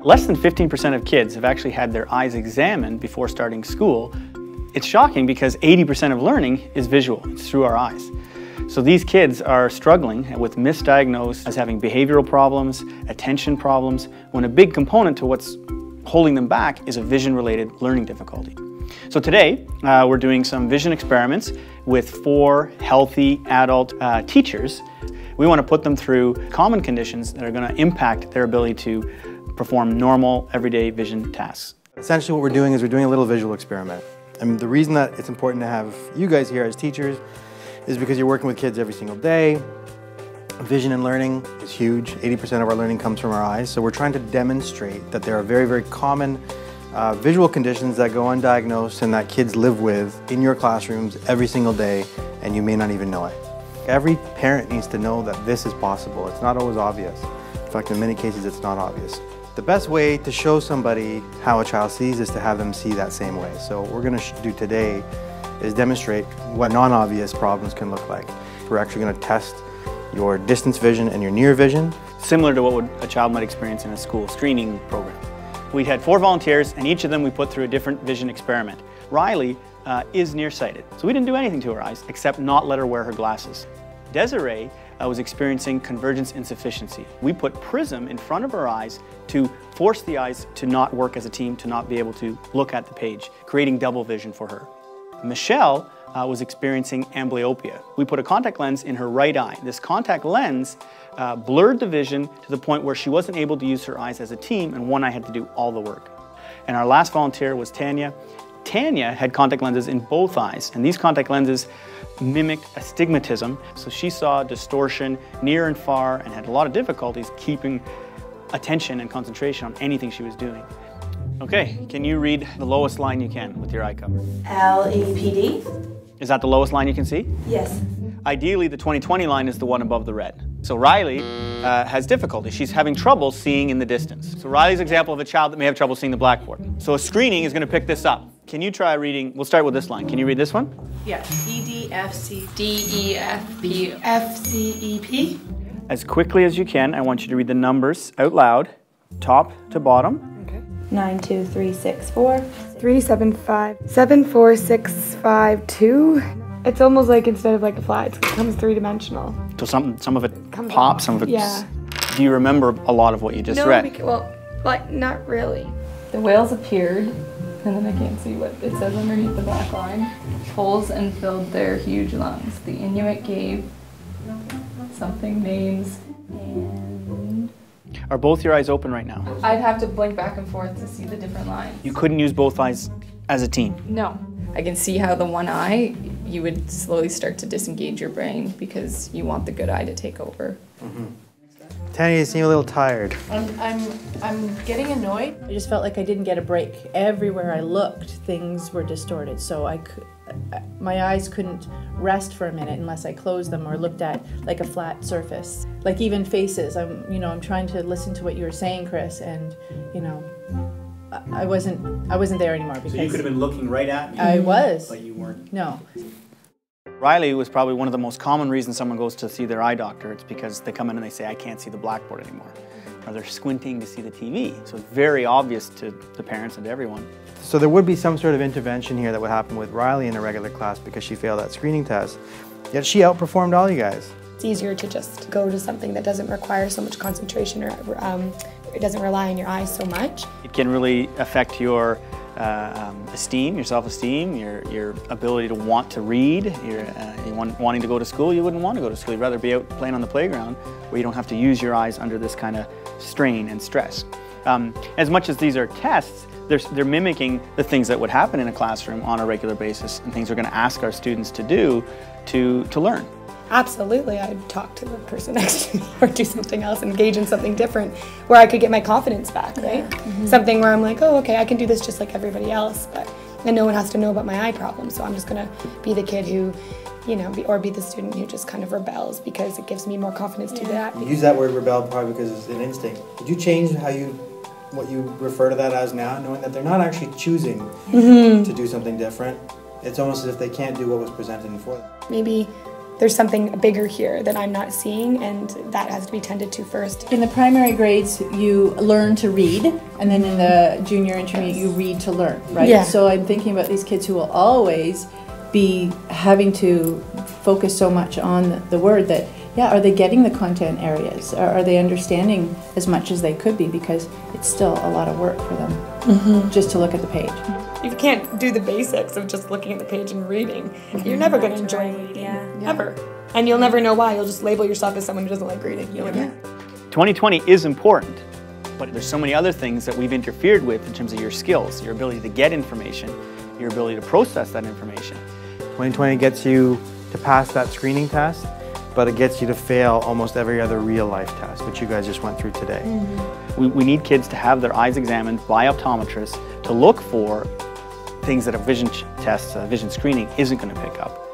Less than 15% of kids have actually had their eyes examined before starting school. It's shocking because 80% of learning is visual, it's through our eyes. So these kids are struggling with misdiagnosed as having behavioral problems, attention problems, when a big component to what's holding them back is a vision-related learning difficulty. So today, we're doing some vision experiments with 4 healthy adult teachers. We want to put them through common conditions that are going to impact their ability to perform normal, everyday vision tasks. Essentially what we're doing is we're doing a little visual experiment. And the reason that it's important to have you guys here as teachers is because you're working with kids every single day. Vision and learning is huge. 80% of our learning comes from our eyes. So we're trying to demonstrate that there are very, very common visual conditions that go undiagnosed and that kids live with in your classrooms every single day, and you may not even know it. Every parent needs to know that this is possible. It's not always obvious. In fact, in many cases, it's not obvious. The best way to show somebody how a child sees is to have them see that same way. So what we're going to do today is demonstrate what non-obvious problems can look like. We're actually going to test your distance vision and your near vision. Similar to what a child might experience in a school screening program. We had 4 volunteers, and each of them we put through a different vision experiment. Riley is nearsighted, so we didn't do anything to her eyes except not let her wear her glasses. Desiree was experiencing convergence insufficiency. We put prism in front of her eyes to force the eyes to not work as a team, to not be able to look at the page, creating double vision for her. Michelle was experiencing amblyopia. We put a contact lens in her right eye. This contact lens blurred the vision to the point where she wasn't able to use her eyes as a team, and one eye had to do all the work. And our last volunteer was Tanya. Tanya had contact lenses in both eyes, and these contact lenses mimicked astigmatism, so she saw distortion near and far and had a lot of difficulties keeping attention and concentration on anything she was doing. Okay, can you read the lowest line you can with your eye cover? LEPD. Is that the lowest line you can see? Yes. Ideally, the 20/20 line is the one above the red. So Riley has difficulty. She's having trouble seeing in the distance. So Riley's an example of a child that may have trouble seeing the blackboard. So a screening is going to pick this up. Can you try reading? We'll start with this line. Can you read this one? Yeah. EDFC. DEFP. FCEP. As quickly as you can, I want you to read the numbers out loud, top to bottom. Okay. 92364. 375 74652. It's almost like instead of like a flat, it comes 3-dimensional. So some of it pops, some of it. Yeah. Do you remember a lot of what you just read? Well, like not really. The whales appeared, and then I can't see what it says underneath the black line. Holes and filled their huge lungs. The Inuit gave something names, and Are both your eyes open right now? I'd have to blink back and forth to see the different lines. You couldn't use both eyes as a team? No. I can see how the one eye, you would slowly start to disengage your brain because you want the good eye to take over. Tanya, you seem a little tired. I'm getting annoyed. I just felt like I didn't get a break. Everywhere I looked, things were distorted. So my eyes couldn't rest for a minute unless I closed them or looked at like a flat surface. Like even faces. I'm trying to listen to what you were saying, Chris, and I wasn't there anymore because. So you could have been looking right at me. I was. But you weren't. No. Riley was probably one of the most common reasons someone goes to see their eye doctor. It's because they come in and they say, I can't see the blackboard anymore. Or they're squinting to see the TV. So it's very obvious to the parents and to everyone. So there would be some sort of intervention here that would happen with Riley in a regular class because she failed that screening test. Yet she outperformed all you guys. It's easier to just go to something that doesn't require so much concentration or it doesn't rely on your eyes so much. It can really affect your esteem, your self-esteem, your ability to want to read, wanting to go to school. You wouldn't want to go to school. You'd rather be out playing on the playground where you don't have to use your eyes under this kind of strain and stress. As much as these are tests, they're mimicking the things that would happen in a classroom on a regular basis and things we're going to ask our students to do to learn. Absolutely, I'd talk to the person next to me or do something else, engage in something different where I could get my confidence back, right? Yeah. Something where I'm like, oh, okay, I can do this just like everybody else, and no one has to know about my eye problem, so I'm just gonna be the kid who, or be the student who just kind of rebels because it gives me more confidence to do that. You use that word rebel probably because it's an instinct. Did you change what you refer to that as now, knowing that they're not actually choosing to do something different? It's almost as if they can't do what was presented before them. Maybe there's something bigger here that I'm not seeing, and that has to be tended to first. In the primary grades, you learn to read, and then in the junior intermediate, you read to learn, right? Yeah. So I'm thinking about these kids who will always be having to focus so much on the word that, yeah, are they getting the content areas? Are they understanding as much as they could be? Because it's still a lot of work for them just to look at the page. You can't do the basics of just looking at the page and reading. You're never going to enjoy reading, ever. And you'll never know why. You'll just label yourself as someone who doesn't like reading. 2020 is important, but there's so many other things that we've interfered with in terms of your skills, your ability to get information, your ability to process that information. 2020 gets you to pass that screening test, but it gets you to fail almost every other real life test, which you guys just went through today. We need kids to have their eyes examined by optometrists to look for things that a vision test, vision screening isn't going to pick up.